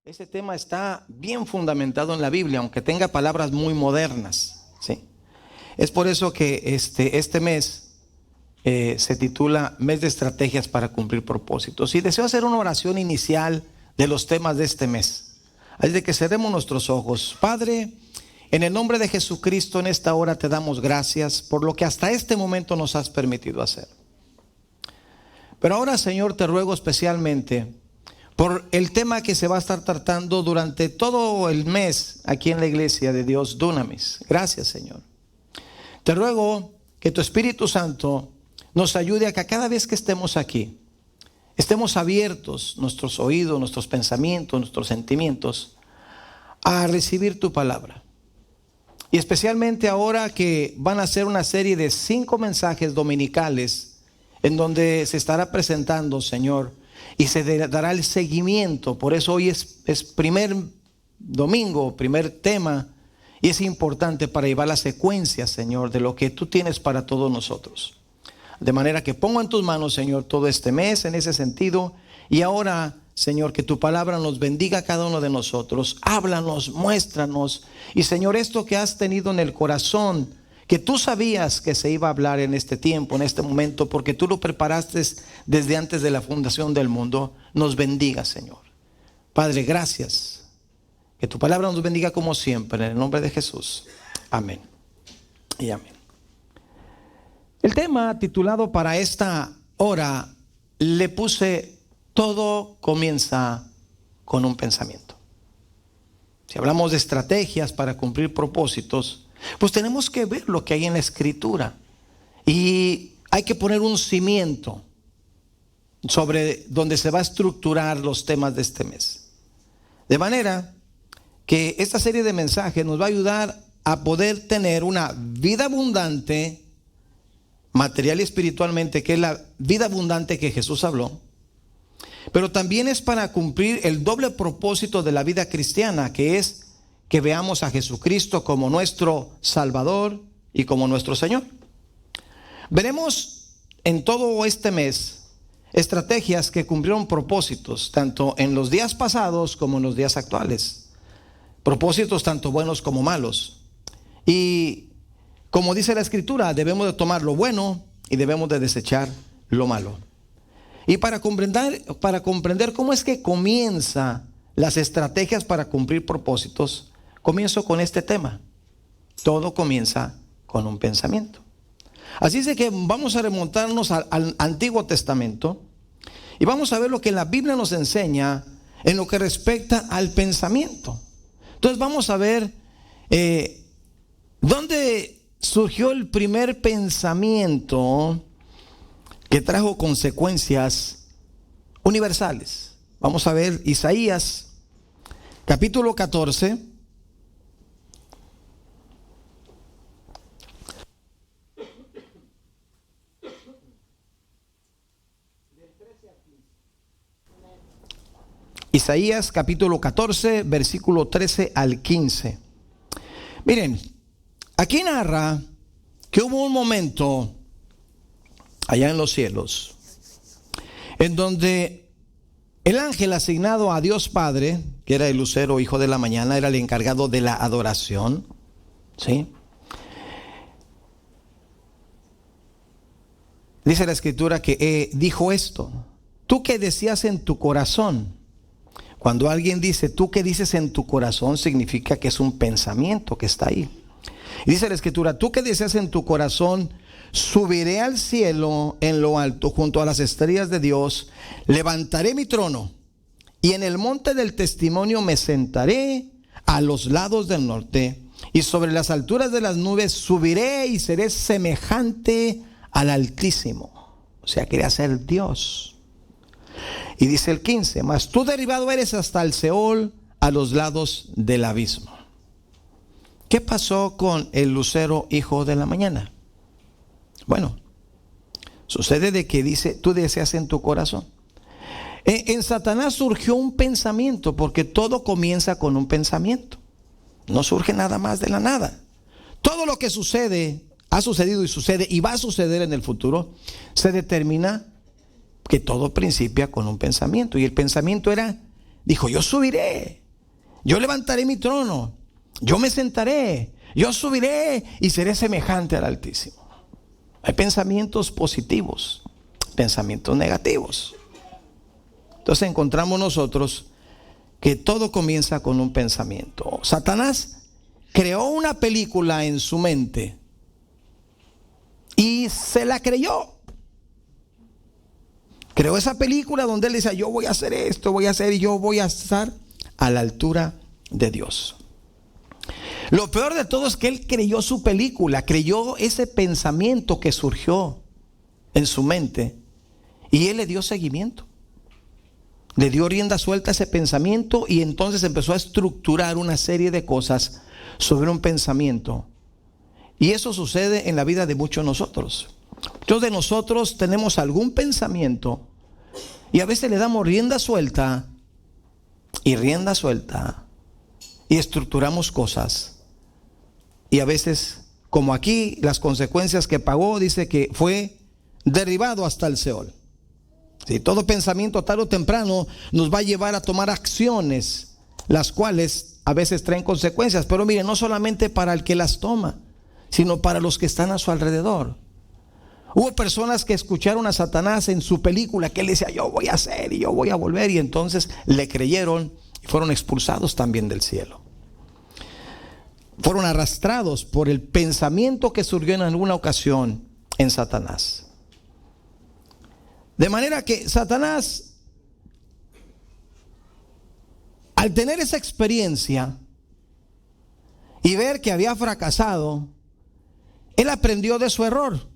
Ese tema está bien fundamentado en la Biblia, aunque tenga palabras muy modernas, ¿sí? Es por eso que este mes se titula Mes de Estrategias para Cumplir Propósitos. Y deseo hacer una oración inicial de los temas de este mes. Así de que cerremos nuestros ojos. Padre, en el nombre de Jesucristo, en esta hora te damos gracias por lo que hasta este momento nos has permitido hacer. Pero ahora, Señor, te ruego especialmente por el tema que se va a estar tratando durante todo el mes aquí en la iglesia de Dios Dunamis. Gracias, Señor. Te ruego que tu Espíritu Santo nos ayude a que cada vez que estemos aquí, estemos abiertos nuestros oídos, nuestros pensamientos, nuestros sentimientos a recibir tu palabra. Y especialmente ahora que van a ser una serie de 5 mensajes dominicales en donde se estará presentando, Señor, y se dará el seguimiento. Por eso hoy es primer domingo, primer tema, y es importante para llevar la secuencia, Señor, de lo que tú tienes para todos nosotros. De manera que pongo en tus manos, Señor, todo este mes en ese sentido. Y ahora, Señor, que tu palabra nos bendiga a cada uno de nosotros. Háblanos, muéstranos. Y Señor, esto que has tenido en el corazón, que tú sabías que se iba a hablar en este tiempo, en este momento, porque tú lo preparaste desde antes de la fundación del mundo, nos bendiga, Señor. Padre, gracias. Que tu palabra nos bendiga como siempre, en el nombre de Jesús. Amén y amén. El tema titulado para esta hora le puse: todo comienza con un pensamiento. Si hablamos de estrategias para cumplir propósitos, pues tenemos que ver lo que hay en la Escritura. Y hay que poner un cimiento sobre donde se va a estructurar los temas de este mes. De manera que esta serie de mensajes nos va a ayudar a poder tener una vida abundante, material y espiritualmente, que es la vida abundante que Jesús habló. Pero también es para cumplir el doble propósito de la vida cristiana, que es que veamos a Jesucristo como nuestro Salvador y como nuestro Señor. Veremos en todo este mes estrategias que cumplieron propósitos, tanto en los días pasados como en los días actuales. Propósitos tanto buenos como malos. Y como dice la Escritura, debemos de tomar lo bueno y debemos de desechar lo malo. Y para comprender cómo es que comienza las estrategias para cumplir propósitos, comienzo con este tema. Todo comienza con un pensamiento. Así es de que vamos a remontarnos al Antiguo Testamento y vamos a ver lo que la Biblia nos enseña en lo que respecta al pensamiento. Entonces vamos a ver dónde surgió el primer pensamiento que trajo consecuencias universales. Vamos a ver Isaías capítulo 14. Isaías capítulo 14, versículo 13 al 15. Miren, aquí narra que hubo un momento allá en los cielos en donde el ángel asignado a Dios Padre, que era el lucero hijo de la mañana, era el encargado de la adoración, ¿sí? Dice la Escritura que dijo esto: tú que decías en tu corazón. Cuando alguien dice tú que dices en tu corazón, significa que es un pensamiento que está ahí. Y dice la Escritura: tú que deseas en tu corazón, subiré al cielo en lo alto, junto a las estrellas de Dios, levantaré mi trono, y en el monte del testimonio me sentaré a los lados del norte, y sobre las alturas de las nubes subiré y seré semejante al Altísimo. O sea, quería ser Dios. Y dice el 15: mas tú derribado eres hasta el Seol, a los lados del abismo. ¿Qué pasó con el lucero hijo de la mañana? Bueno, sucede de que dice tú deseas en tu corazón. En Satanás surgió un pensamiento, porque todo comienza con un pensamiento. No surge nada más de la nada. Todo lo que sucede, ha sucedido y sucede y va a suceder en el futuro, se determina que todo principia con un pensamiento. Y el pensamiento era, dijo: yo subiré. Yo levantaré mi trono, yo me sentaré, yo subiré y seré semejante al Altísimo. Hay pensamientos positivos, pensamientos negativos. Entonces encontramos nosotros que todo comienza con un pensamiento. Satanás creó una película en su mente y se la creyó. Creó esa película donde él decía, yo voy a hacer esto, voy a hacer y yo voy a estar a la altura de Dios. Lo peor de todo es que él creyó su película, creyó ese pensamiento que surgió en su mente y él le dio seguimiento. Le dio rienda suelta a ese pensamiento y entonces empezó a estructurar una serie de cosas sobre un pensamiento. Y eso sucede en la vida de muchos de nosotros. Muchos de nosotros tenemos algún pensamiento y a veces le damos rienda suelta y estructuramos cosas. Y a veces, como aquí, las consecuencias que pagó, dice que fue derribado hasta el Seol. Sí, todo pensamiento tarde o temprano nos va a llevar a tomar acciones, las cuales a veces traen consecuencias. Pero miren, no solamente para el que las toma, sino para los que están a su alrededor. Hubo personas que escucharon a Satanás en su película, que él decía, yo voy a hacer y yo voy a volver. Y entonces le creyeron y fueron expulsados también del cielo. Fueron arrastrados por el pensamiento que surgió en alguna ocasión en Satanás. De manera que Satanás, al tener esa experiencia y ver que había fracasado, él aprendió de su error.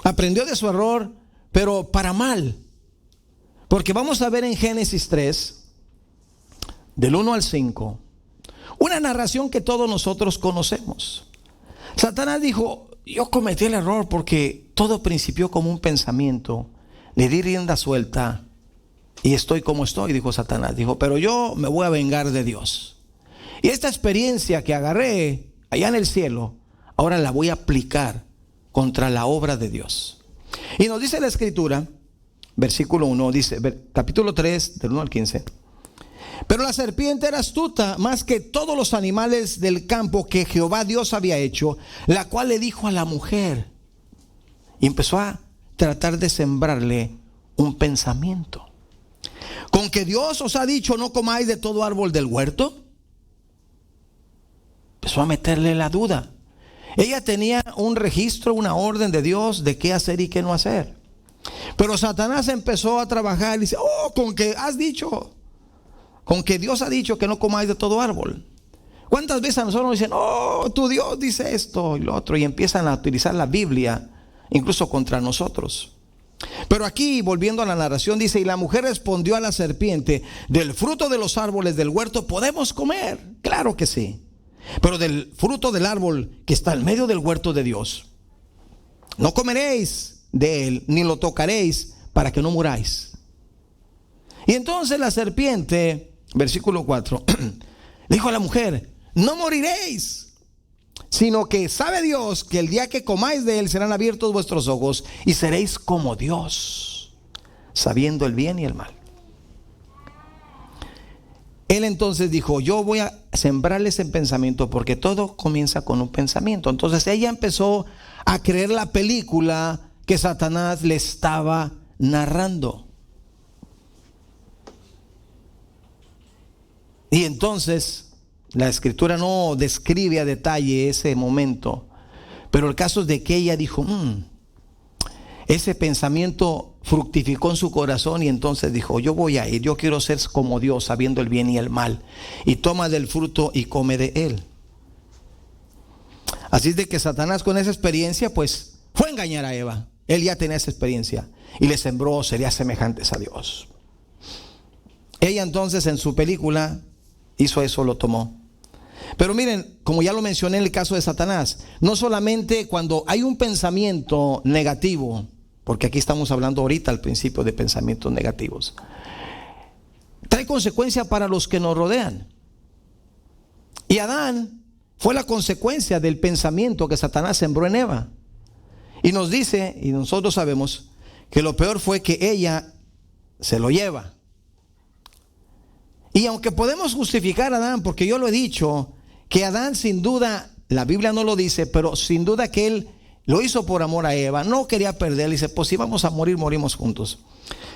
Aprendió de su error, pero para mal. Porque vamos a ver en Génesis 3, del 1 al 5, una narración que todos nosotros conocemos. Satanás dijo, yo cometí el error porque todo principió como un pensamiento. Le di rienda suelta y estoy como estoy, dijo Satanás. Dijo, pero yo me voy a vengar de Dios. Y esta experiencia que agarré allá en el cielo, ahora la voy a aplicar contra la obra de Dios. Y nos dice la Escritura, versículo 1, dice, capítulo 3, del 1 al 15. Pero la serpiente era astuta más que todos los animales del campo que Jehová Dios había hecho, la cual le dijo a la mujer. Y empezó a tratar de sembrarle un pensamiento. ¿Con que Dios os ha dicho no comáis de todo árbol del huerto? Empezó a meterle la duda. Ella tenía un registro, una orden de Dios de qué hacer y qué no hacer. Pero Satanás empezó a trabajar y dice, con que has dicho, con que Dios ha dicho que no comáis de todo árbol. ¿Cuántas veces a nosotros nos dicen, tu Dios dice esto y lo otro? Y empiezan a utilizar la Biblia incluso contra nosotros. Pero aquí, volviendo a la narración, dice, y la mujer respondió a la serpiente, del fruto de los árboles del huerto podemos comer. Claro que sí. Pero del fruto del árbol que está en medio del huerto de Dios, no comeréis de él, ni lo tocaréis, para que no muráis. Y entonces la serpiente, versículo 4, dijo a la mujer, no moriréis, sino que sabe Dios que el día que comáis de él serán abiertos vuestros ojos y seréis como Dios, sabiendo el bien y el mal. Él entonces dijo, yo voy a sembrarles en pensamiento, porque todo comienza con un pensamiento. Entonces ella empezó a creer la película que Satanás le estaba narrando. Y entonces la Escritura no describe a detalle ese momento, pero el caso es de que ella dijo, ese pensamiento fructificó en su corazón y entonces dijo, yo voy a ir, yo quiero ser como Dios, sabiendo el bien y el mal. Y toma del fruto y come de él. Así es de que Satanás, con esa experiencia, pues fue a engañar a Eva. Él ya tenía esa experiencia y le sembró, sería semejantes a Dios. Ella entonces en su película hizo eso, lo tomó. Pero miren, como ya lo mencioné en el caso de Satanás, no solamente cuando hay un pensamiento negativo, porque aquí estamos hablando ahorita al principio de pensamientos negativos, trae consecuencia para los que nos rodean. Y Adán fue la consecuencia del pensamiento que Satanás sembró en Eva. Y nos dice, y nosotros sabemos, que lo peor fue que ella se lo lleva. Y aunque podemos justificar a Adán, porque yo lo he dicho, que Adán sin duda, la Biblia no lo dice, pero sin duda que él lo hizo por amor a Eva, no quería perderla, dice, pues si vamos a morir, morimos juntos.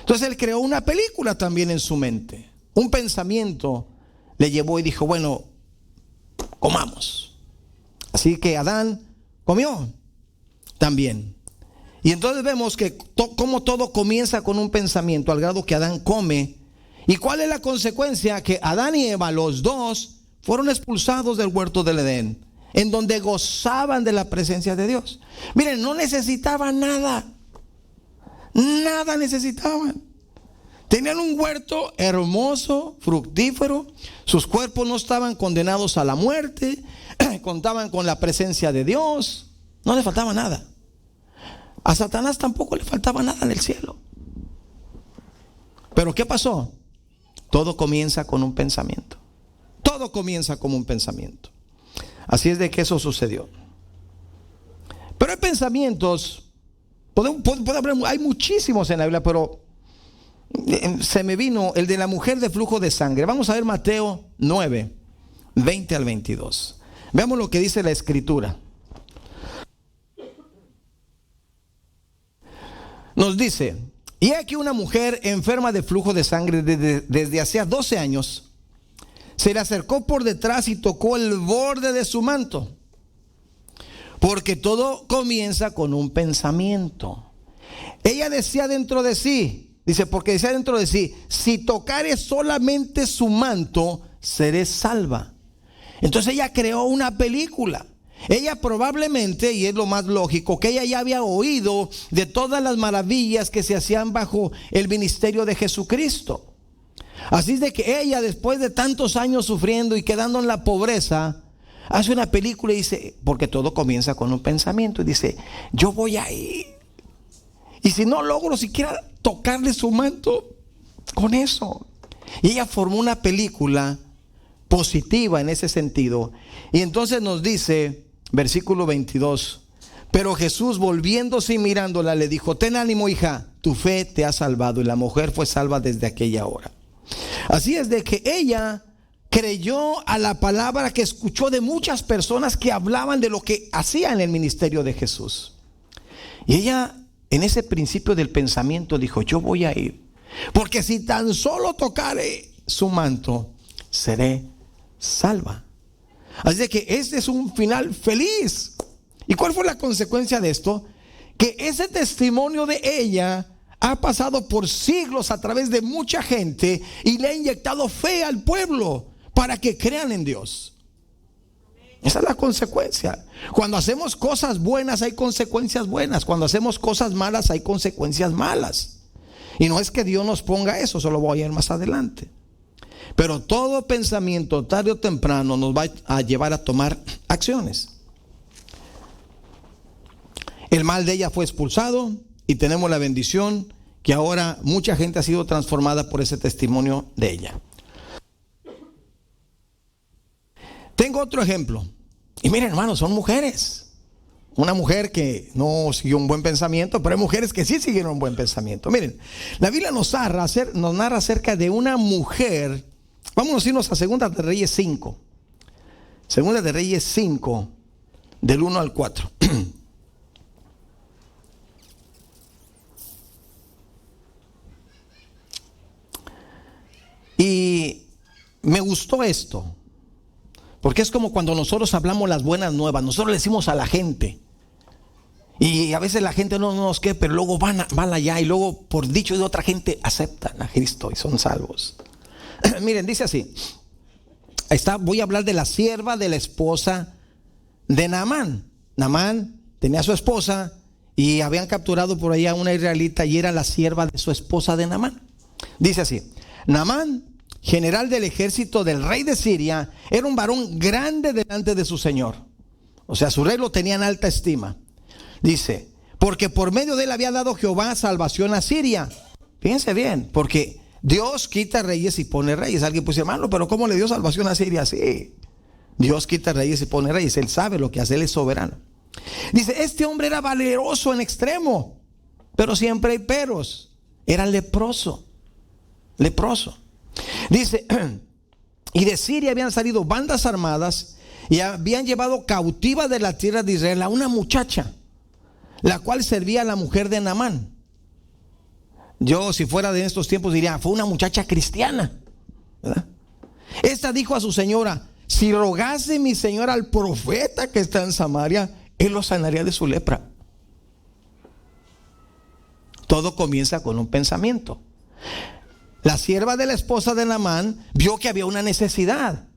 Entonces él creó una película también en su mente, un pensamiento le llevó y dijo, bueno, comamos. Así que Adán comió también. Y entonces vemos que como todo comienza con un pensamiento, al grado que Adán come. ¿Y cuál es la consecuencia? Que Adán y Eva, los dos, fueron expulsados del huerto del Edén, en donde gozaban de la presencia de Dios. Miren, no necesitaban nada. Nada necesitaban. Tenían un huerto hermoso, fructífero. Sus cuerpos no estaban condenados a la muerte. Contaban con la presencia de Dios. No le faltaba nada. A Satanás tampoco le faltaba nada en el cielo. Pero ¿qué pasó? Todo comienza con un pensamiento. Todo comienza como un pensamiento. Así es de que eso sucedió. Pero hay pensamientos, hay muchísimos en la Biblia, pero se me vino el de la mujer de flujo de sangre. Vamos a ver Mateo 9, 20 al 22. Veamos lo que dice la Escritura. Nos dice, y aquí una mujer enferma de flujo de sangre desde hacía 12 años, se le acercó por detrás y tocó el borde de su manto. Porque todo comienza con un pensamiento. Ella decía dentro de sí, dice, porque decía dentro de sí, si tocare solamente su manto, seré salva. Entonces ella creó una película. Ella probablemente, y es lo más lógico, que ella ya había oído de todas las maravillas que se hacían bajo el ministerio de Jesucristo. Así es de que ella, después de tantos años sufriendo y quedando en la pobreza, hace una película y dice, porque todo comienza con un pensamiento, y dice, yo voy a ir. Y si no logro siquiera tocarle su manto, con eso. Y ella formó una película positiva en ese sentido. Y entonces nos dice, versículo 22, pero Jesús, volviéndose y mirándola, le dijo, ten ánimo, hija, tu fe te ha salvado. Y la mujer fue salva desde aquella hora. Así es de que ella creyó a la palabra que escuchó de muchas personas que hablaban de lo que hacía en el ministerio de Jesús. Y ella, en ese principio del pensamiento, dijo, yo voy a ir, porque si tan solo tocare su manto, seré salva. Así de que este es un final feliz. ¿Y cuál fue la consecuencia de esto? Que ese testimonio de ella ha pasado por siglos a través de mucha gente y le ha inyectado fe al pueblo para que crean en Dios. Esa es la consecuencia. Cuando hacemos cosas buenas hay consecuencias buenas. Cuando hacemos cosas malas hay consecuencias malas. Y no es que Dios nos ponga eso, eso lo voy a ir más adelante. Pero todo pensamiento tarde o temprano nos va a llevar a tomar acciones. El mal de ella fue expulsado y tenemos la bendición que ahora mucha gente ha sido transformada por ese testimonio de ella. Tengo otro ejemplo. Y miren, hermanos, son mujeres. Una mujer que no siguió un buen pensamiento, pero hay mujeres que sí siguieron un buen pensamiento. Miren, la Biblia nos narra acerca de una mujer. Vamos a irnos a Segunda de Reyes 5. Segunda de Reyes 5, del 1 al 4. Y me gustó esto, porque es como cuando nosotros hablamos las buenas nuevas. Nosotros le decimos a la gente, y a veces la gente no nos quiere, pero luego van allá y luego por dicho de otra gente aceptan a Cristo y son salvos. Miren, dice así. Voy a hablar de la sierva de la esposa de Naamán. Naamán tenía a su esposa y habían capturado por allá a una israelita y era la sierva de su esposa de Naamán. Dice así: Naamán, general del ejército del rey de Siria, era un varón grande delante de su señor. O sea, su rey lo tenía en alta estima. Dice, porque por medio de él había dado Jehová salvación a Siria. Fíjense bien, porque Dios quita reyes y pone reyes. Alguien puede decir, hermano, pero ¿cómo le dio salvación a Siria? Sí, Dios quita reyes y pone reyes. Él sabe lo que hace, él es soberano. Dice, este hombre era valeroso en extremo, pero siempre hay peros. Era leproso. Dice, Y de Siria habían salido bandas armadas y habían llevado cautiva de la tierra de Israel a una muchacha, la cual servía a la mujer de Naamán. Yo, si fuera de estos tiempos, diría, fue una muchacha cristiana, ¿verdad? Esta dijo a su señora: si rogase mi señora al profeta que está en Samaria, él lo sanaría de su lepra. Todo comienza con un pensamiento. La sierva de la esposa de Naamán vio que había una necesidad,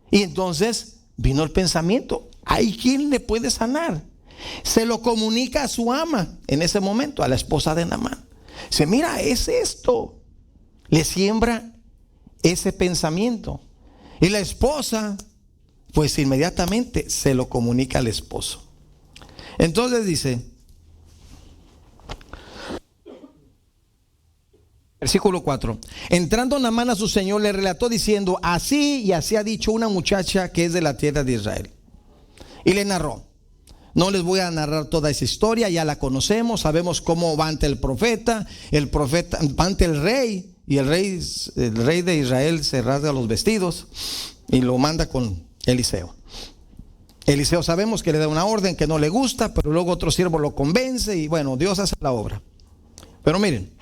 y entonces vino el pensamiento: ¿hay quien le puede sanar? Se lo comunica a su ama en ese momento, a la esposa de Naamán. Dice: mira, es esto. Le siembra ese pensamiento. Y la esposa, pues inmediatamente se lo comunica al esposo. Entonces dice, versículo 4: entrando Naamán a su señor, le relató diciendo: así y así ha dicho una muchacha que es de la tierra de Israel. Y le narró. No les voy a narrar toda esa historia, ya la conocemos, sabemos cómo va ante el profeta va ante el rey, y el rey de Israel se rasga los vestidos y lo manda con Eliseo. Eliseo sabemos que le da una orden que no le gusta, pero luego otro siervo lo convence y bueno, Dios hace la obra. Pero miren,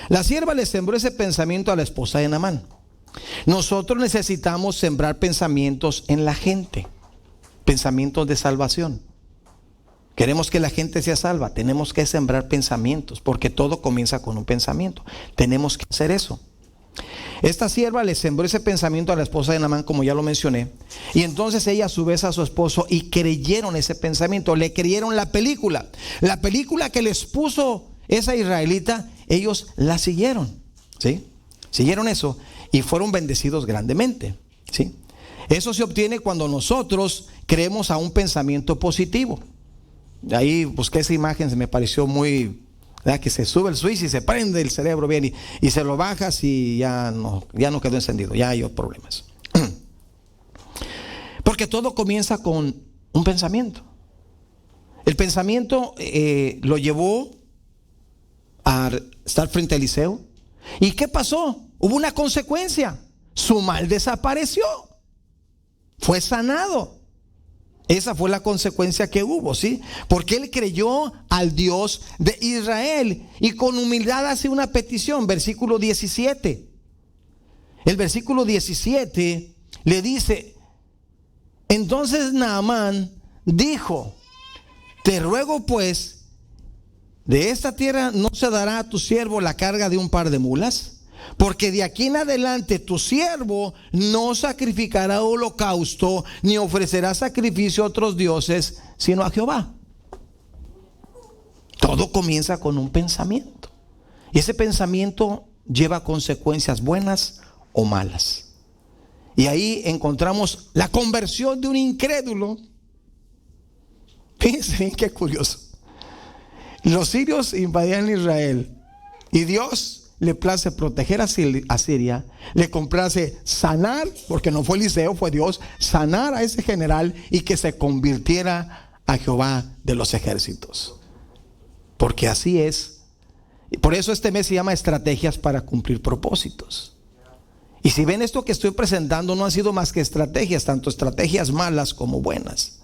la sierva le sembró ese pensamiento a la esposa de Naamán. Nosotros necesitamos sembrar pensamientos en la gente, pensamientos de salvación. Queremos que la gente sea salva, tenemos que sembrar pensamientos, porque todo comienza con un pensamiento. Tenemos que hacer eso. Esta sierva le sembró ese pensamiento a la esposa de Naamán, como ya lo mencioné, y entonces ella a su vez a su esposo, y creyeron ese pensamiento, le creyeron la película que les puso esa israelita. Ellos la siguieron, ¿sí? Siguieron eso y fueron bendecidos grandemente, ¿sí? Eso se obtiene cuando nosotros creemos a un pensamiento positivo. Ahí busqué esa imagen, se me pareció muy, ¿verdad? Que se sube el switch y se prende el cerebro bien, y se lo bajas y ya no quedó encendido, ya hay problemas. Porque todo comienza con un pensamiento. El pensamiento lo llevó a estar frente a Eliseo. ¿Y qué pasó? Hubo una consecuencia. Su mal desapareció. Fue sanado. Esa fue la consecuencia que hubo, ¿sí? Porque él creyó al Dios de Israel y con humildad hace una petición. Versículo 17. El versículo 17 le dice: entonces Naamán dijo: te ruego pues, de esta tierra no se dará a tu siervo la carga de un par de mulas, porque de aquí en adelante tu siervo no sacrificará holocausto ni ofrecerá sacrificio a otros dioses, sino a Jehová. Todo comienza con un pensamiento, y ese pensamiento lleva consecuencias buenas o malas. Y ahí encontramos la conversión de un incrédulo. Fíjense bien qué curioso. Los sirios invadían Israel y Dios le place proteger a Siria, le complace sanar, porque no fue Eliseo, fue Dios, sanar a ese general y que se convirtiera a Jehová de los ejércitos. Porque así es. Y por eso este mes se llama estrategias para cumplir propósitos. Y si ven, esto que estoy presentando no han sido más que estrategias, tanto estrategias malas como buenas,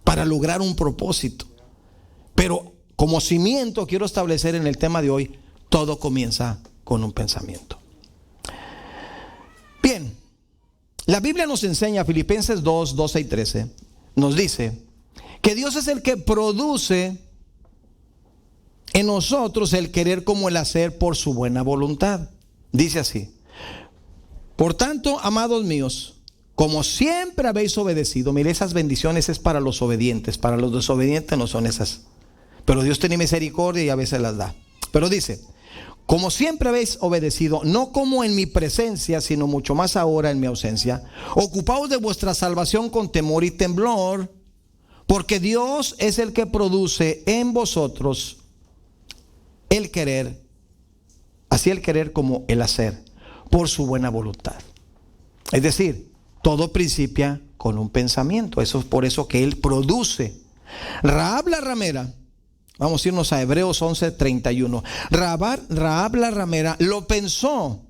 para lograr un propósito. Pero como cimiento quiero establecer en el tema de hoy: todo comienza con un pensamiento. Bien, la Biblia nos enseña, Filipenses 2, 12 y 13, nos dice que Dios es el que produce en nosotros el querer como el hacer por su buena voluntad. Dice así: por tanto, amados míos, como siempre habéis obedecido. Mire, esas bendiciones es para los obedientes, para los desobedientes no son esas. Pero Dios tiene misericordia y a veces las da. Pero dice: como siempre habéis obedecido, no como en mi presencia, sino mucho más ahora en mi ausencia, ocupaos de vuestra salvación con temor y temblor, porque Dios es el que produce en vosotros el querer, así el querer como el hacer, por su buena voluntad. Es decir, todo principia con un pensamiento. Eso es por eso que Él produce. Rahab la ramera, vamos a irnos a Hebreos 11:31. Rahab la ramera lo pensó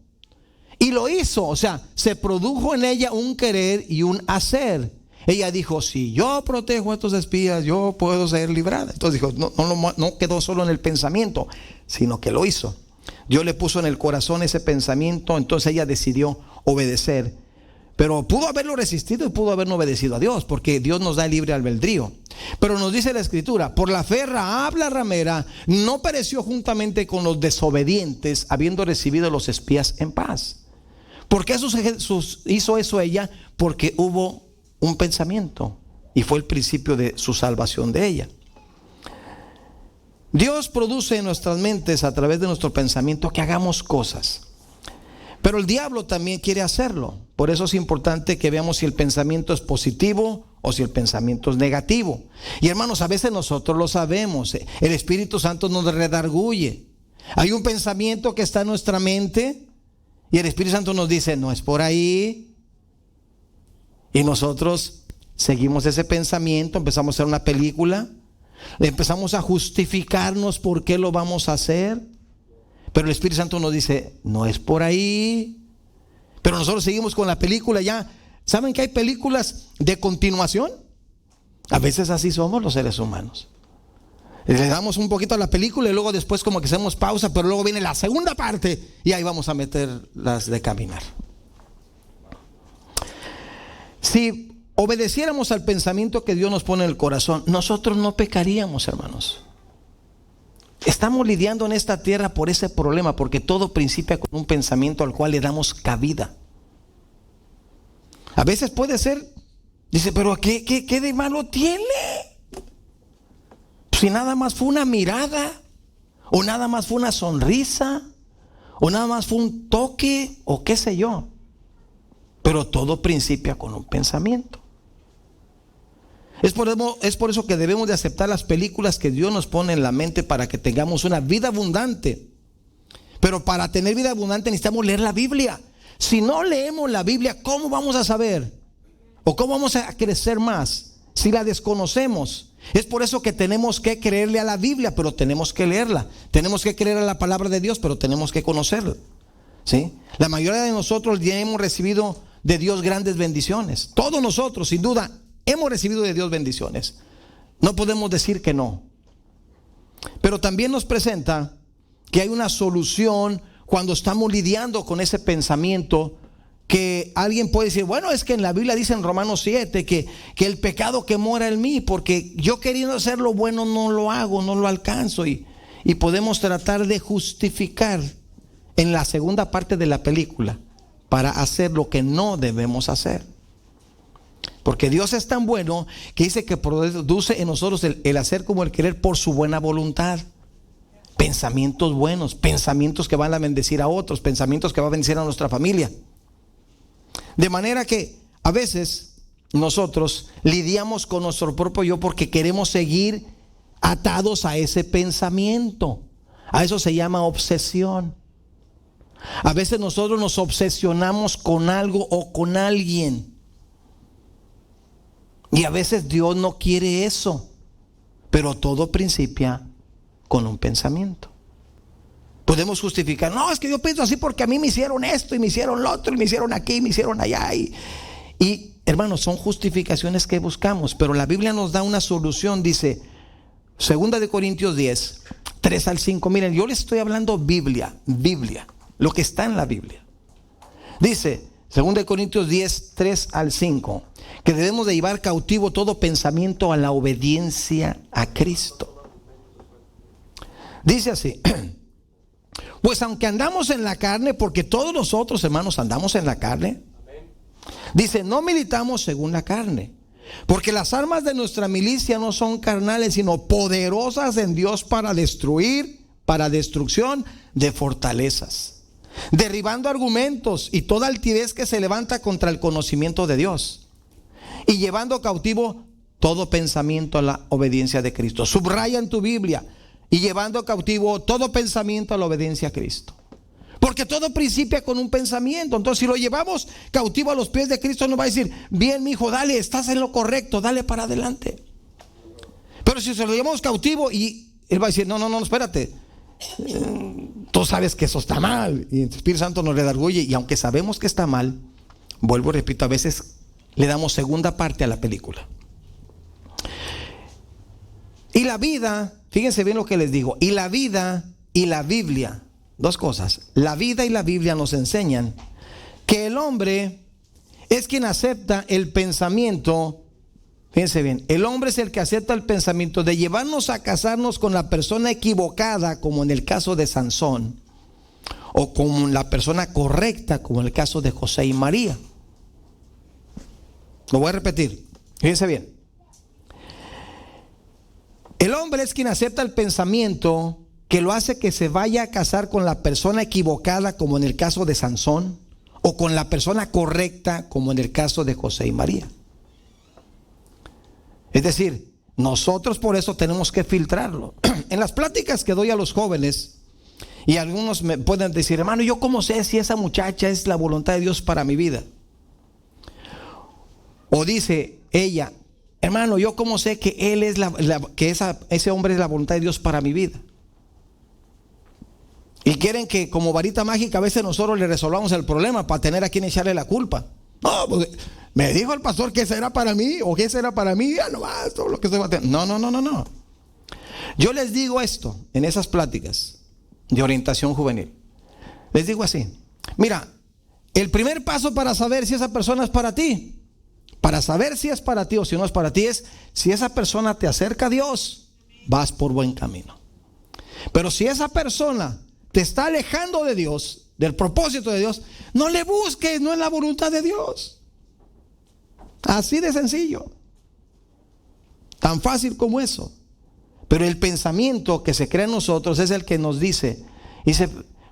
Y lo hizo, o sea, se produjo en ella un querer y un hacer. Ella dijo, si yo protejo a estos espías, yo puedo ser librada. Entonces dijo, no quedó solo en el pensamiento, sino que lo hizo. Dios le puso en el corazón ese pensamiento, entonces ella decidió obedecer. Pero pudo haberlo resistido y pudo haber no obedecido a Dios, porque Dios nos da libre albedrío. Pero nos dice la Escritura, por la fe Rahab la ramera no pereció juntamente con los desobedientes, habiendo recibido los espías en paz. ¿Por qué hizo eso ella? Porque hubo un pensamiento y fue el principio de su salvación de ella. Dios produce en nuestras mentes a través de nuestro pensamiento que hagamos cosas, pero el diablo también quiere hacerlo. Por eso es importante que veamos si el pensamiento es positivo o si el pensamiento es negativo. Y hermanos, a veces nosotros lo sabemos, el Espíritu Santo nos redarguye. Hay un pensamiento que está en nuestra mente y el Espíritu Santo nos dice, no es por ahí. Y nosotros seguimos ese pensamiento, empezamos a hacer una película, empezamos a justificarnos por qué lo vamos a hacer. Pero el Espíritu Santo nos dice, no es por ahí. Pero nosotros seguimos con la película ya. ¿Saben que hay películas de continuación? A veces así somos los seres humanos. Le damos un poquito a la película y luego después como que hacemos pausa, pero luego viene la segunda parte y ahí vamos a meter las de caminar. Si obedeciéramos al pensamiento que Dios nos pone en el corazón, nosotros no pecaríamos, hermanos. Estamos lidiando en esta tierra por ese problema, porque todo principia con un pensamiento al cual le damos cabida. A veces puede ser, dice, pero ¿qué de malo tiene? Si nada más fue una mirada, o nada más fue una sonrisa, o nada más fue un toque, o qué sé yo. Pero todo principia con un pensamiento. Es por eso que debemos de aceptar las películas que Dios nos pone en la mente para que tengamos una vida abundante. Pero para tener vida abundante necesitamos leer la Biblia. Si no leemos la Biblia, ¿cómo vamos a saber? ¿O cómo vamos a crecer más si la desconocemos? Es por eso que tenemos que creerle a la Biblia, pero tenemos que leerla. Tenemos que creer a la palabra de Dios, pero tenemos que conocerla. ¿Sí? La mayoría de nosotros ya hemos recibido de Dios grandes bendiciones. Todos nosotros, sin duda, hemos recibido de Dios bendiciones. No podemos decir que no. Pero también nos presenta que hay una solución cuando estamos lidiando con ese pensamiento, que alguien puede decir, bueno, es que en la Biblia dice en Romanos 7 que el pecado que mora en mí, porque yo queriendo hacer lo bueno no lo hago, no lo alcanzo. Y podemos tratar de justificar en la segunda parte de la película para hacer lo que no debemos hacer. Porque Dios es tan bueno que dice que produce en nosotros el hacer como el querer por su buena voluntad. Pensamientos buenos, pensamientos que van a bendecir a otros, pensamientos que van a bendecir a nuestra familia. De manera que a veces nosotros lidiamos con nuestro propio yo porque queremos seguir atados a ese pensamiento. A eso se llama obsesión. A veces nosotros nos obsesionamos con algo o con alguien. Y a veces Dios no quiere eso. Pero todo principia con un pensamiento. Podemos justificar, no, es que yo pienso así porque a mí me hicieron esto y me hicieron lo otro y me hicieron aquí y me hicieron allá. Y hermanos, son justificaciones que buscamos. Pero la Biblia nos da una solución. Dice 2 Corintios 10, 3 al 5. Miren, yo les estoy hablando Biblia, lo que está en la Biblia. Dice 2 Corintios 10, 3 al 5, que debemos de llevar cautivo todo pensamiento a la obediencia a Cristo. Dice así, pues aunque andamos en la carne, porque todos nosotros, hermanos, andamos en la carne. Dice, no militamos según la carne, porque las armas de nuestra milicia no son carnales, sino poderosas en Dios para destrucción de fortalezas, derribando argumentos y toda altivez que se levanta contra el conocimiento de Dios, y llevando cautivo todo pensamiento a la obediencia de Cristo. Subraya en tu Biblia, y llevando cautivo todo pensamiento a la obediencia a Cristo. Porque todo principia con un pensamiento. Entonces, si lo llevamos cautivo a los pies de Cristo, nos va a decir, bien, mi hijo, dale, estás en lo correcto, dale para adelante. Pero si se lo llevamos cautivo y él va a decir, no, espérate, tú sabes que eso está mal. Y el Espíritu Santo nos redarguye. Y aunque sabemos que está mal, vuelvo y repito, a veces le damos segunda parte a la película. Y la vida, fíjense bien lo que les digo, y la vida y la Biblia, dos cosas, la vida y la Biblia nos enseñan que el hombre es quien acepta el pensamiento. Fíjense bien, el hombre es el que acepta el pensamiento de llevarnos a casarnos con la persona equivocada, como en el caso de Sansón, o con la persona correcta, como en el caso de José y María. Lo voy a repetir, fíjense bien. El hombre es quien acepta el pensamiento que lo hace que se vaya a casar con la persona equivocada, como en el caso de Sansón, o con la persona correcta, como en el caso de José y María. Es decir, nosotros por eso tenemos que filtrarlo. En las pláticas que doy a los jóvenes, y algunos me pueden decir, hermano, ¿yo cómo sé si esa muchacha es la voluntad de Dios para mi vida? O dice ella, hermano, ¿yo cómo sé que él es ese hombre es la voluntad de Dios para mi vida? Y quieren que como varita mágica a veces nosotros le resolvamos el problema para tener a quien echarle la culpa. No, porque me dijo el pastor que ese era para mí, o que ese era para mí, ya nomás, todo lo que se va a tener. No. Yo les digo esto en esas pláticas de orientación juvenil. Les digo así, mira, el primer paso para saber si esa persona es para ti, para saber si es para ti o si no es para ti, es si esa persona te acerca a Dios, vas por buen camino. Pero si esa persona te está alejando de Dios, del propósito de Dios, no le busques, no es la voluntad de Dios. Así de sencillo. Tan fácil como eso. Pero el pensamiento que se crea en nosotros es el que nos dice,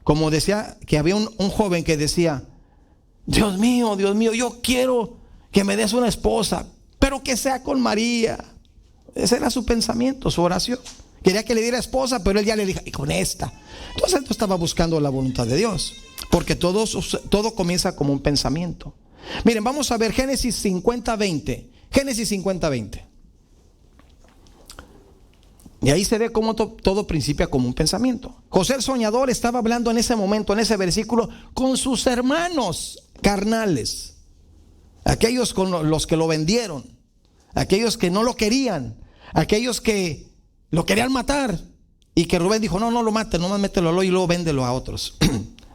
como decía, que había un joven que decía, Dios mío, yo quiero que me des una esposa, pero que sea con María. Ese era su pensamiento, su oración. Quería que le diera esposa, pero él ya le dijo, y con esta. Entonces él no estaba buscando la voluntad de Dios, porque todo comienza como un pensamiento. Miren, vamos a ver Génesis 50:20. Génesis 50:20. Y ahí se ve cómo todo principia como un pensamiento. José el soñador estaba hablando en ese momento, en ese versículo, con sus hermanos carnales, aquellos con los que lo vendieron, aquellos que no lo querían, aquellos que lo querían matar, y que Rubén dijo, no lo maten, nomás mételo al hoyo y luego véndelo a otros.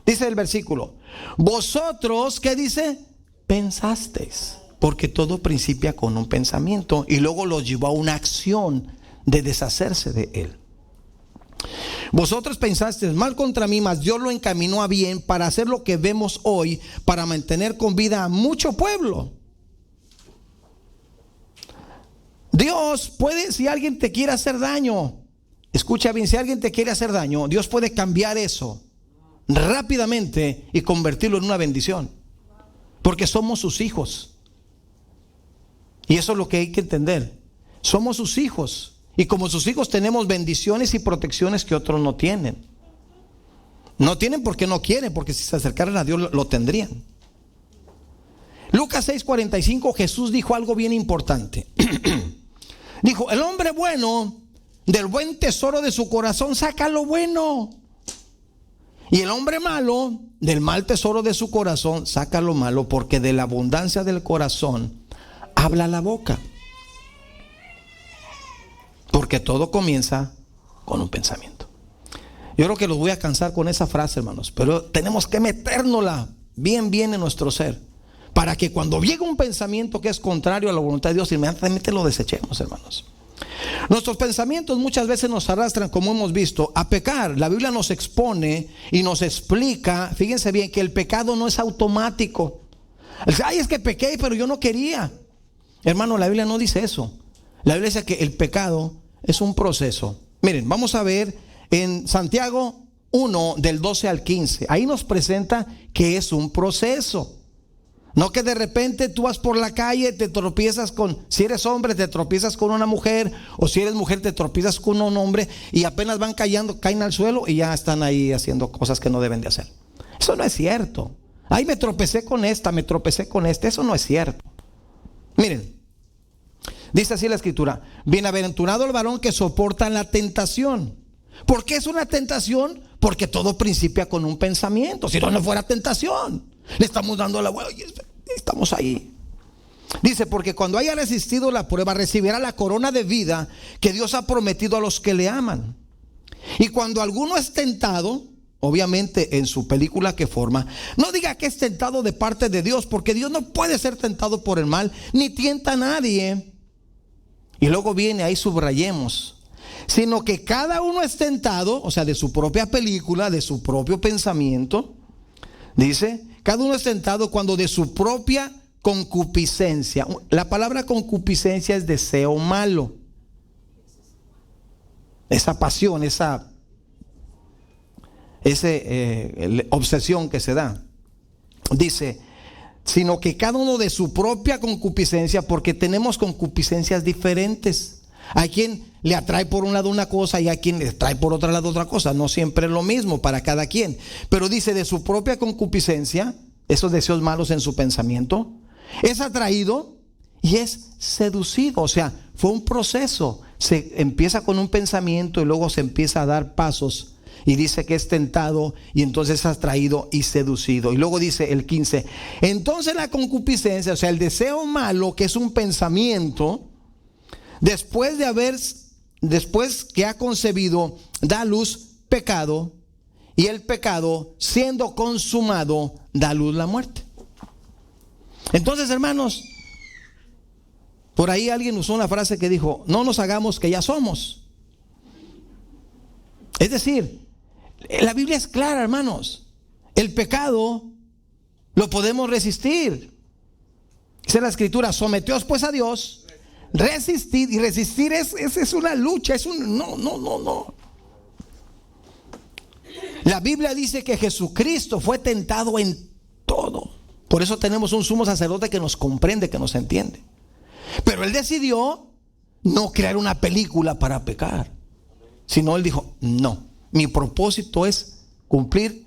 Dice el versículo, vosotros, ¿qué dice? Pensasteis, porque todo principia con un pensamiento, y luego los llevó a una acción de deshacerse de él. Vosotros pensasteis mal contra mí, mas Dios lo encaminó a bien para hacer lo que vemos hoy, para mantener con vida a mucho pueblo. Dios puede, si alguien te quiere hacer daño, escucha bien, si alguien te quiere hacer daño, Dios puede cambiar eso rápidamente y convertirlo en una bendición, porque somos sus hijos. Y eso es lo que hay que entender. Somos sus hijos, y como sus hijos tenemos bendiciones y protecciones que otros no tienen. No tienen porque no quieren, porque si se acercaran a Dios lo tendrían. Lucas 6:45, Jesús dijo algo bien importante. Dijo, el hombre bueno del buen tesoro de su corazón saca lo bueno, y el hombre malo del mal tesoro de su corazón saca lo malo, porque de la abundancia del corazón habla la boca. Porque todo comienza con un pensamiento. Yo creo que los voy a cansar con esa frase, hermanos, pero tenemos que metérnosla bien en nuestro ser, para que cuando llegue un pensamiento que es contrario a la voluntad de Dios, inmediatamente lo desechemos, hermanos. Nuestros pensamientos muchas veces nos arrastran, como hemos visto, a pecar. La Biblia nos expone y nos explica, fíjense bien, que el pecado no es automático. Ay, es que pequé, pero yo no quería. Hermano, la Biblia no dice eso. La Biblia dice que el pecado es un proceso. Miren, vamos a ver en Santiago 1, del 12 al 15. Ahí nos presenta que es un proceso. No que de repente tú vas por la calle, te tropiezas si eres hombre, te tropiezas con una mujer, o si eres mujer, te tropiezas con un hombre, y apenas van caen al suelo y ya están ahí haciendo cosas que no deben de hacer. Eso no es cierto. Ay, me tropecé con esta, eso no es cierto. Miren, dice así la escritura, bienaventurado el varón que soporta la tentación. ¿Por qué es una tentación? Porque todo principia con un pensamiento. Si no, no fuera tentación. Le estamos dando la vuelta y estamos ahí. Dice, porque cuando haya resistido la prueba, recibirá la corona de vida que Dios ha prometido a los que le aman. Y cuando alguno es tentado, obviamente en su película que forma, no diga que es tentado de parte de Dios, porque Dios no puede ser tentado por el mal, ni tienta a nadie. Y luego viene, ahí subrayemos, sino que cada uno es tentado, o sea, de su propia película, de su propio pensamiento. Dice, cada uno es tentado cuando de su propia concupiscencia. La palabra concupiscencia es deseo malo. Esa pasión, esa obsesión que se da. Dice, sino que cada uno de su propia concupiscencia, porque tenemos concupiscencias diferentes. Hay quien le atrae por un lado una cosa y hay quien le atrae por otro lado otra cosa. No siempre es lo mismo para cada quien. Pero dice, de su propia concupiscencia, esos deseos malos en su pensamiento, es atraído y es seducido. O sea, fue un proceso. Se empieza con un pensamiento y luego se empieza a dar pasos. Y dice que es tentado y entonces es atraído y seducido. Y luego dice el 15, entonces la concupiscencia, o sea, el deseo malo, que es un pensamiento, después que ha concebido, da a luz pecado, y el pecado, siendo consumado, da a luz la muerte. Entonces, hermanos, por ahí alguien usó una frase que dijo, no nos hagamos que ya somos. Es decir, la Biblia es clara, hermanos. El pecado lo podemos resistir. Dice la Escritura, someteos pues a Dios, resistid. Y resistir es una lucha, es un no. La Biblia dice que Jesucristo fue tentado en todo. Por eso tenemos un sumo sacerdote que nos comprende, que nos entiende. Pero Él decidió no crear una película para pecar, sino Él dijo, no, mi propósito es cumplir,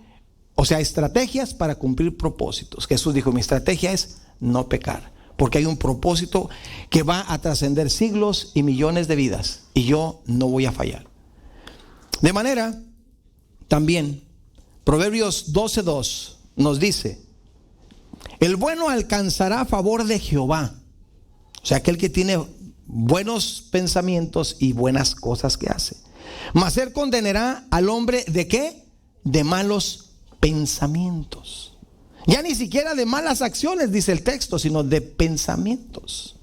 o sea, estrategias para cumplir propósitos. Jesús dijo, mi estrategia es no pecar, porque hay un propósito que va a trascender siglos y millones de vidas, y yo no voy a fallar. De manera, también, Proverbios 12:2 nos dice, el bueno alcanzará favor de Jehová. O sea, aquel que tiene buenos pensamientos y buenas cosas que hace. Mas él condenará al hombre ¿de qué? De malos pensamientos. Ya ni siquiera de malas acciones, dice el texto, sino de pensamientos.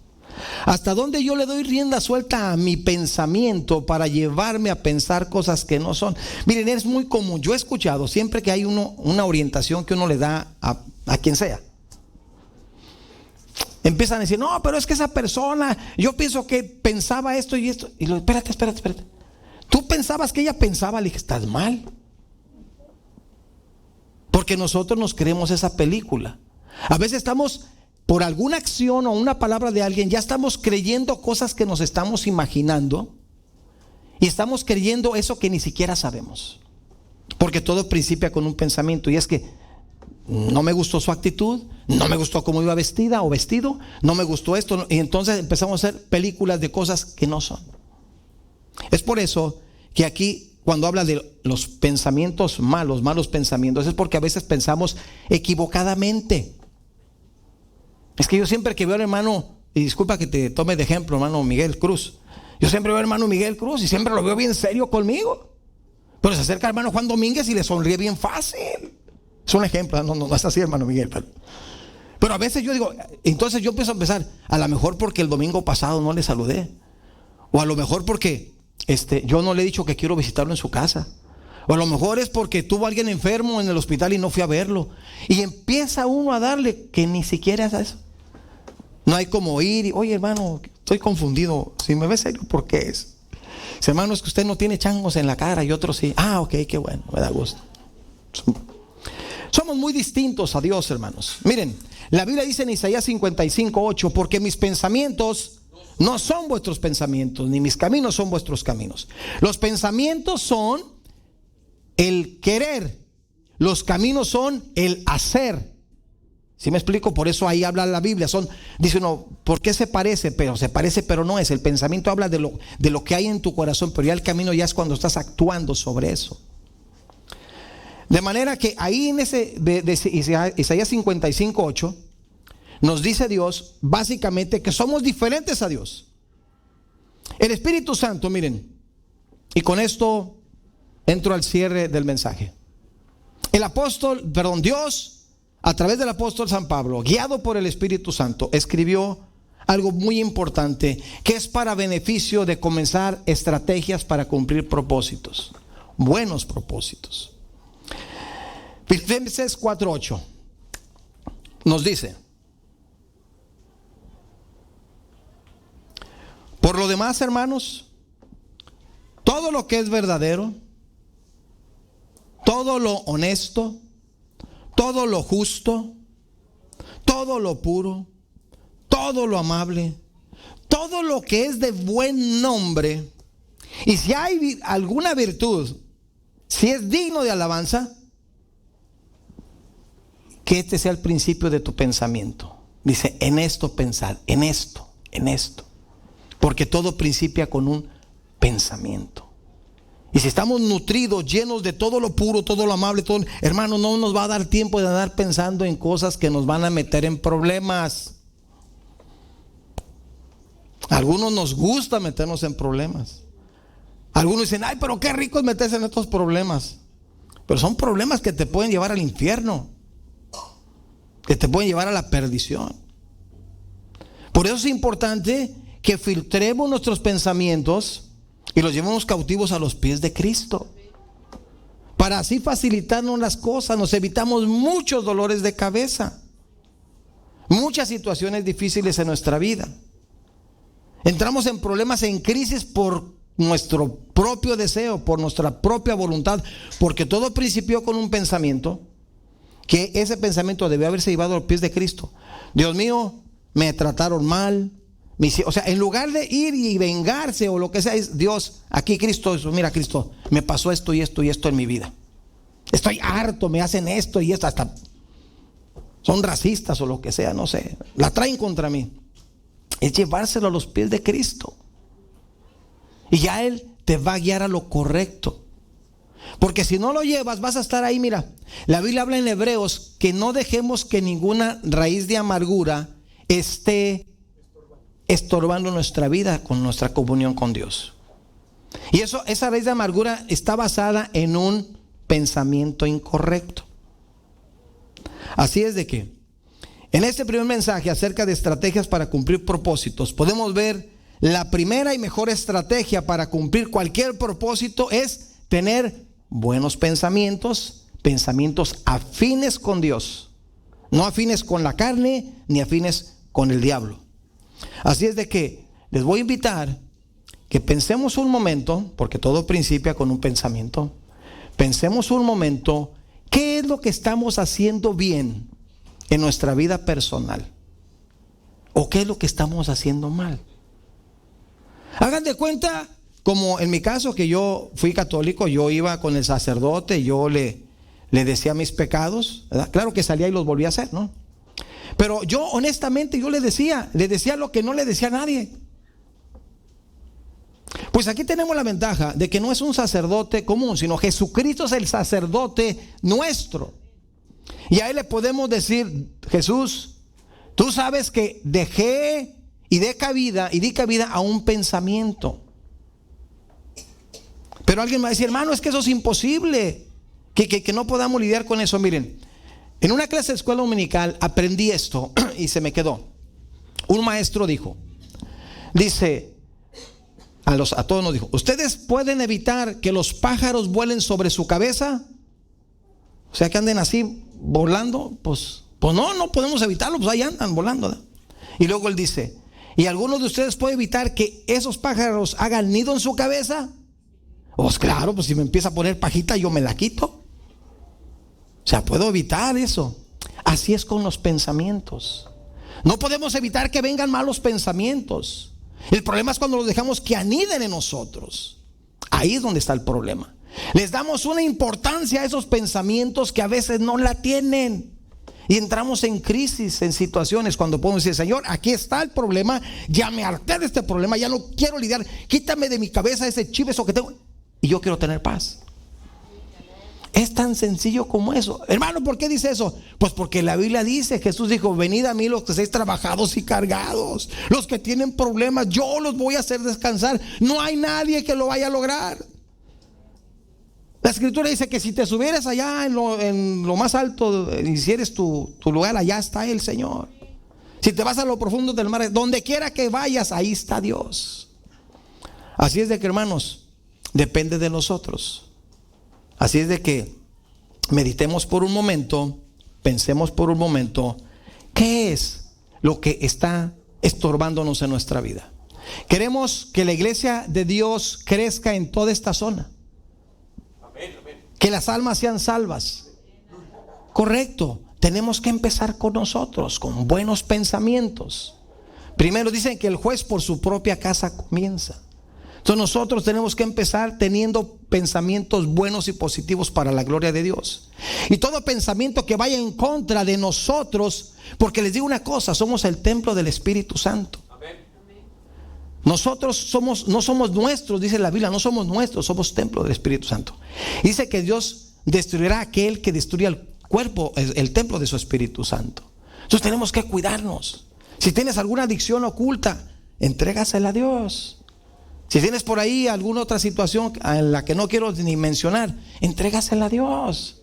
Hasta donde yo le doy rienda suelta a mi pensamiento para llevarme a pensar cosas que no son. Miren, es muy común. Yo he escuchado siempre que hay una orientación que uno le da a quien sea. Empiezan a decir, no, pero es que esa persona, yo pienso que pensaba esto y esto. Y lo, espérate. Tú pensabas que ella pensaba, le dije, estás mal. Porque nosotros nos creemos esa película. A veces estamos, por alguna acción o una palabra de alguien, ya estamos creyendo cosas que nos estamos imaginando. Y estamos creyendo eso que ni siquiera sabemos. Porque todo principia con un pensamiento. Y es que no me gustó su actitud, no me gustó cómo iba vestida o vestido, no me gustó esto, y entonces empezamos a hacer películas de cosas que no son. Es por eso que aquí, cuando habla de los pensamientos malos pensamientos, es porque a veces pensamos equivocadamente. Es que yo siempre que veo al hermano, y disculpa que te tome de ejemplo, hermano Miguel Cruz, yo siempre veo al hermano Miguel Cruz y siempre lo veo bien serio conmigo, pero se acerca al hermano Juan Domínguez y le sonríe bien fácil. Es un ejemplo, no es así, hermano Miguel. Pero a veces yo digo, entonces yo empiezo a pensar, a lo mejor porque el domingo pasado no le saludé, o a lo mejor porque yo no le he dicho que quiero visitarlo en su casa, o a lo mejor es porque tuvo alguien enfermo en el hospital y no fui a verlo. Y empieza uno a darle que ni siquiera es eso. No hay como ir y, oye hermano, estoy confundido, si me ves serio, ¿por qué es? Si hermano, es que usted no tiene changos en la cara y otros sí. Ah, ok, qué bueno, me da gusto. Somos muy distintos a Dios, hermanos. Miren, la Biblia dice en Isaías 55:8, porque mis pensamientos no son vuestros pensamientos, ni mis caminos son vuestros caminos. Los pensamientos son el querer, los caminos son el hacer. ¿Sí me explico? Por eso ahí habla la Biblia. Dice uno, ¿por qué se parece? Pero se parece, pero no es. El pensamiento habla de lo que hay en tu corazón, pero ya el camino ya es cuando estás actuando sobre eso. De manera que ahí en de Isaías 55:8 nos dice Dios básicamente que somos diferentes a Dios. El Espíritu Santo, miren, y con esto entro al cierre del mensaje. Dios, a través del apóstol San Pablo, guiado por el Espíritu Santo, escribió algo muy importante que es para beneficio de comenzar estrategias para cumplir propósitos, buenos propósitos. Filipenses 4:8 nos dice: por lo demás, hermanos, todo lo que es verdadero, todo lo honesto, todo lo justo, todo lo puro, todo lo amable, todo lo que es de buen nombre, y si hay alguna virtud, si es digno de alabanza, que este sea el principio de tu pensamiento. Dice, en esto pensar, en esto, porque todo principia con un pensamiento. Y si estamos nutridos, llenos de todo lo puro, todo lo amable, todo, hermano, no nos va a dar tiempo de andar pensando en cosas que nos van a meter en problemas. A algunos nos gusta meternos en problemas. Algunos dicen, ay, pero qué rico es meterse en estos problemas. Pero son problemas que te pueden llevar al infierno, que te pueden llevar a la perdición. Por eso es importante que filtremos nuestros pensamientos y los llevemos cautivos a los pies de Cristo, para así facilitarnos las cosas. Nos evitamos muchos dolores de cabeza, muchas situaciones difíciles en nuestra vida. Entramos en problemas, en crisis por nuestro propio deseo, por nuestra propia voluntad, porque todo principió con un pensamiento, que ese pensamiento debe haberse llevado a los pies de Cristo. Dios mío, me trataron mal. O sea, en lugar de ir y vengarse o lo que sea, es Dios, aquí Cristo, mira Cristo, me pasó esto y esto y esto en mi vida. Estoy harto, me hacen esto y esto, hasta son racistas o lo que sea, no sé, la traen contra mí. Es llevárselo a los pies de Cristo. Y ya Él te va a guiar a lo correcto. Porque si no lo llevas, vas a estar ahí. Mira, la Biblia habla en Hebreos que no dejemos que ninguna raíz de amargura esté estorbando nuestra vida con nuestra comunión con Dios. Y esa raíz de amargura está basada en un pensamiento incorrecto. Así es de que en este primer mensaje acerca de estrategias para cumplir propósitos, podemos ver la primera y mejor estrategia para cumplir cualquier propósito es tener buenos pensamientos, pensamientos afines con Dios, no afines con la carne ni afines con el diablo. Así es de que les voy a invitar que pensemos un momento, porque todo principia con un pensamiento. Pensemos un momento, ¿qué es lo que estamos haciendo bien en nuestra vida personal? ¿O qué es lo que estamos haciendo mal? Hagan de cuenta, como en mi caso, que yo fui católico, yo iba con el sacerdote, yo le decía mis pecados, ¿verdad? Claro que salía y los volvía a hacer, ¿no? Pero yo honestamente, yo le decía lo que no le decía a nadie. Pues aquí tenemos la ventaja de que no es un sacerdote común, sino Jesucristo es el sacerdote nuestro. Y a Él le podemos decir, Jesús, tú sabes que dejé y di cabida a un pensamiento. Pero alguien me va a decir, hermano, es que eso es imposible, que no podamos lidiar con eso. Miren, en una clase de escuela dominical aprendí esto y se me quedó. Un maestro dice a todos nos dijo, ¿ustedes pueden evitar que los pájaros vuelen sobre su cabeza? O sea, que anden así volando. Pues no podemos evitarlo, pues ahí andan volando, ¿verdad? Y luego él dice, ¿y alguno de ustedes puede evitar que esos pájaros hagan nido en su cabeza? Pues claro, pues si me empieza a poner pajita, yo me la quito. O sea, puedo evitar eso. Así es con los pensamientos. No podemos evitar que vengan malos pensamientos. El problema es cuando los dejamos que aniden en nosotros. Ahí es donde está el problema. Les damos una importancia a esos pensamientos que a veces no la tienen. Y entramos en crisis, en situaciones cuando podemos decir, Señor, aquí está el problema, ya me harté de este problema, ya no quiero lidiar, quítame de mi cabeza ese chip, eso que tengo, y yo quiero tener paz. Es tan sencillo como eso. Hermano, ¿por qué dice eso? Pues porque la Biblia dice, Jesús dijo: venid a mí los que estáis trabajados y cargados, los que tienen problemas, yo los voy a hacer descansar. No hay nadie que lo vaya a lograr. La Escritura dice que si te subieras allá en lo más alto, hicieres tu lugar, allá está el Señor. Si te vas a lo profundo del mar, donde quiera que vayas, ahí está Dios. Así es de que, hermanos, depende de nosotros. Así es de que meditemos por un momento, pensemos por un momento, ¿qué es lo que está estorbándonos en nuestra vida? Queremos que la iglesia de Dios crezca en toda esta zona, que las almas sean salvas. Correcto, tenemos que empezar con nosotros, con buenos pensamientos. Primero dicen que el juez por su propia casa comienza. Entonces nosotros tenemos que empezar teniendo pensamientos buenos y positivos para la gloria de Dios. Y todo pensamiento que vaya en contra de nosotros, porque les digo una cosa, somos el templo del Espíritu Santo. Nosotros no somos nuestros, dice la Biblia, no somos nuestros, somos templo del Espíritu Santo. Dice que Dios destruirá a aquel que destruya el cuerpo, el templo de su Espíritu Santo. Entonces tenemos que cuidarnos. Si tienes alguna adicción oculta, entrégasela a Dios. Si tienes por ahí alguna otra situación en la que no quiero ni mencionar, entrégasela a Dios.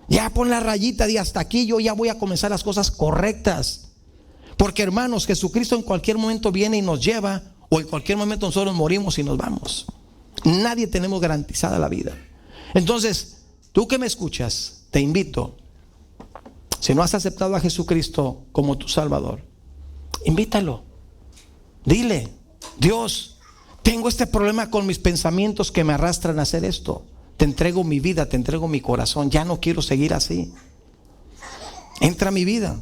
Ya pon la rayita de hasta aquí, yo ya voy a comenzar las cosas correctas. Porque, hermanos, Jesucristo en cualquier momento viene y nos lleva, o en cualquier momento nosotros morimos y nos vamos. Nadie tenemos garantizada la vida. Entonces, tú que me escuchas, te invito, si no has aceptado a Jesucristo como tu Salvador, invítalo. Dile: Dios, tengo este problema con mis pensamientos que me arrastran a hacer esto. Te entrego mi vida, te entrego mi corazón. Ya no quiero seguir así. Entra a mi vida.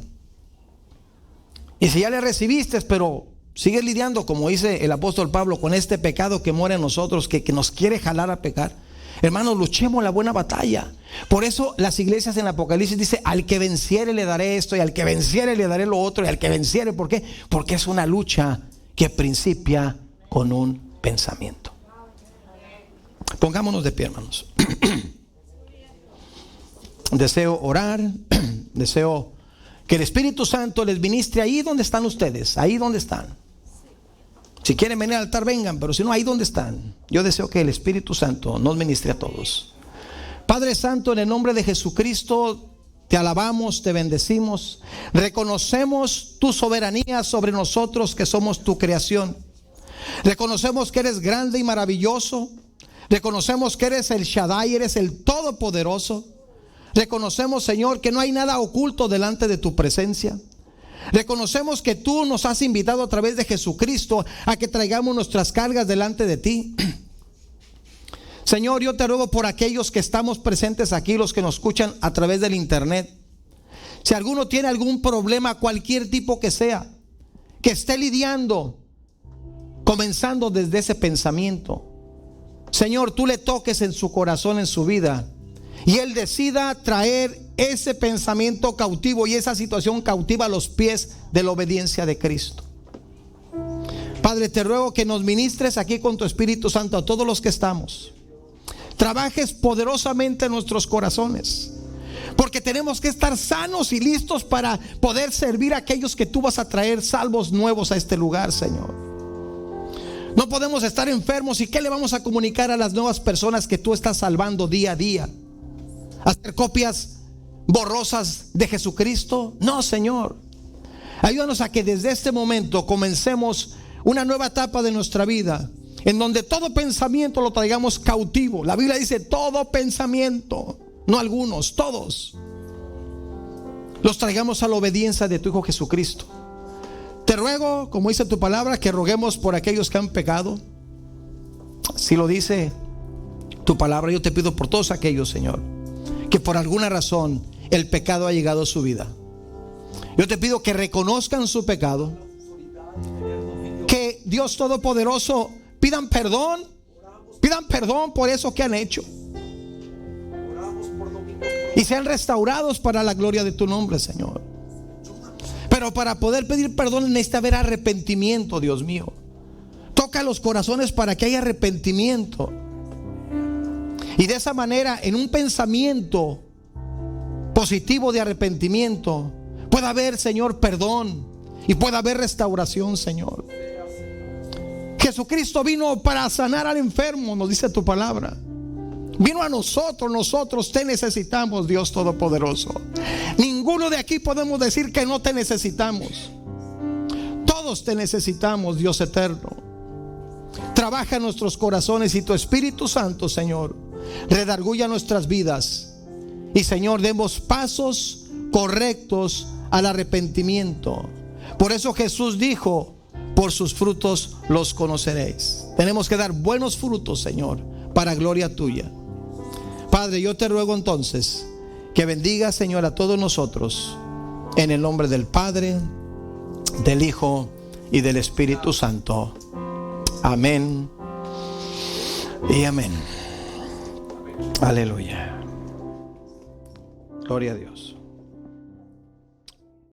Y si ya le recibiste, pero sigues lidiando, como dice el apóstol Pablo, con este pecado que mora en nosotros, que nos quiere jalar a pecar, hermanos, luchemos la buena batalla. Por eso las iglesias en Apocalipsis dice: al que venciere le daré esto, y al que venciere le daré lo otro, y al que venciere. ¿Por qué? Porque es una lucha que principia con un pensamiento. Pongámonos de pie, hermanos. Deseo orar, deseo que el Espíritu Santo les ministre ahí donde están ustedes, ahí donde están. Si quieren venir al altar, vengan, pero si no, ahí donde están. Yo deseo que el Espíritu Santo nos ministre a todos. Padre Santo, en el nombre de Jesucristo, te alabamos, te bendecimos. Reconocemos tu soberanía sobre nosotros, que somos tu creación. Reconocemos que eres grande y maravilloso. Reconocemos que eres el Shaddai, eres el Todopoderoso. Reconocemos, Señor, que no hay nada oculto delante de tu presencia. Reconocemos que tú nos has invitado a través de Jesucristo a que traigamos nuestras cargas delante de ti. Señor, yo te ruego por aquellos que estamos presentes aquí, los que nos escuchan a través del internet. Si alguno tiene algún problema, cualquier tipo que sea, que esté lidiando, comenzando desde ese pensamiento, Señor, tú le toques en su corazón, en su vida, y él decida traer ese pensamiento cautivo y esa situación cautiva a los pies de la obediencia de Cristo. Padre, te ruego que nos ministres aquí con tu Espíritu Santo a todos los que estamos. Trabajes poderosamente en nuestros corazones, porque tenemos que estar sanos y listos para poder servir a aquellos que tú vas a traer salvos nuevos a este lugar, Señor. No podemos estar enfermos. ¿Y qué le vamos a comunicar a las nuevas personas que tú estás salvando día a día? ¿Hacer copias borrosas de Jesucristo? No, Señor. Ayúdanos a que desde este momento comencemos una nueva etapa de nuestra vida, en donde todo pensamiento lo traigamos cautivo. La Biblia dice: todo pensamiento, no algunos, todos, los traigamos a la obediencia de tu Hijo Jesucristo. Te ruego, como dice tu palabra, que roguemos por aquellos que han pecado. Si lo dice tu palabra, yo te pido por todos aquellos, Señor, que por alguna razón el pecado ha llegado a su vida. Yo te pido que reconozcan su pecado, que Dios Todopoderoso pidan perdón por eso que han hecho, y sean restaurados para la gloria de tu nombre, Señor. Pero para poder pedir perdón necesita haber arrepentimiento, Dios mío. Toca los corazones para que haya arrepentimiento. Y de esa manera, en un pensamiento positivo de arrepentimiento, pueda haber, Señor, perdón y pueda haber restauración, Señor. Jesucristo vino para sanar al enfermo, nos dice tu palabra. Vino a nosotros te necesitamos, Dios Todopoderoso. Ninguno de aquí podemos decir que no te necesitamos. Todos te necesitamos, Dios eterno. Trabaja en nuestros corazones y tu Espíritu Santo, Señor, redarguya nuestras vidas. Y, Señor, demos pasos correctos al arrepentimiento. Por eso Jesús dijo: por sus frutos los conoceréis. Tenemos que dar buenos frutos, Señor, para gloria tuya. Padre, yo te ruego entonces que bendiga, Señor, a todos nosotros, en el nombre del Padre, del Hijo y del Espíritu Santo. Amén y amén. Aleluya. Gloria a Dios.